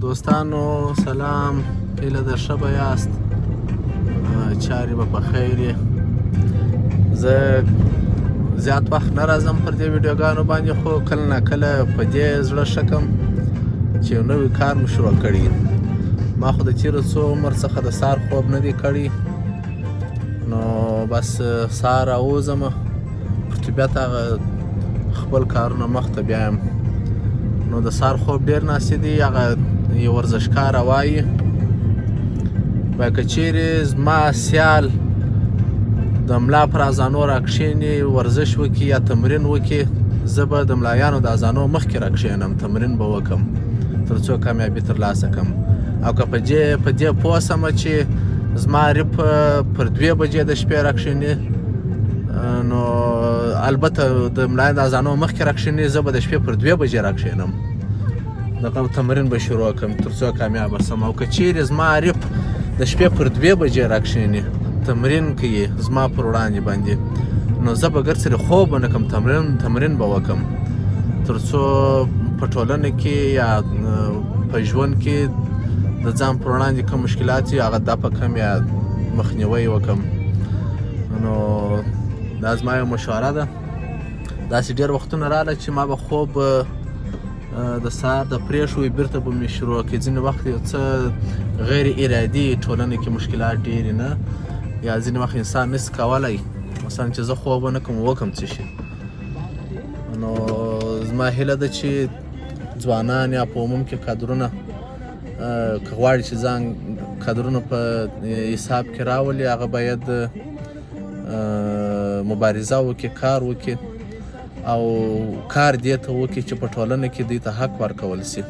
دوستانو سلام، هیله ده ښه به یاست، چارې به په خیر وي. زه زیات وخت نه راځم پر دې ویډیوګانو باندې، خو کله ناکله په دې زړه ښه کم چې یو نوی کار مو شروع کړی. ما خو د تېرو څو عمر څخه د سهار خوب نه دی کړی، نو بس سهار راوځم پر طبیعت هغه خپل کارونه مخته بیایم. نو د سهار خوب ډېر ناستې دي، هغه یو ورزشکاره وایي وایي که چیرې زما سیال د ملا پر اذانو راکښېني، ورزش وکړي یا تمرین وکړي، زه به د ملایانو د اذانو مخکې راکښېنم، تمرین به وکړم تر څو کامیابي ترلاسه کړم. او که په دې پوه شم چې زما ریپ پر 2 بجې د شپې راکښېني، نو البته د ملایانو د اذانو مخکې راکښېني، زه به د شپې پر 2 بجې راکښېنم، دغه تمرین به شروع کړم تر څو کامیابه شم. او که چیرې زما ریپ د شپې پر 2 بجې راکښېني، تمرین کوي زما پر وړاندې باندې، نو زه به ګرځې خوب به نه کړم، تمرین به وکړم تر څو په ټولنه کې یا په ژوند کې د ځان پر وړاندې کوم مشکلات وي هغه دفع کړم یا مخنیوی وکړم. نو دا زما یو مشوره ده. داسې ډېر وختونه راغله چې ما به خوب د سهار د پرېښوي، بېرته به مې شروع کړي. ځینې وخت یو څه غیر ارادي ټولنه کې مشکلات ډېرې نه، یا ځینې وخت انسان نشي کولی مثلا چې زه خوب ونه کړم وکړم څه شي. نو زما هیله ده چې ځوانان یا په عموم کې کادرونه که غواړي چې ځان کادرونه په حساب کې راولي، هغه باید مبارزه وکړي، کار وکړي او کار دې ته وکړي چې په ټولنه کې دوی ته حق ورکول شي.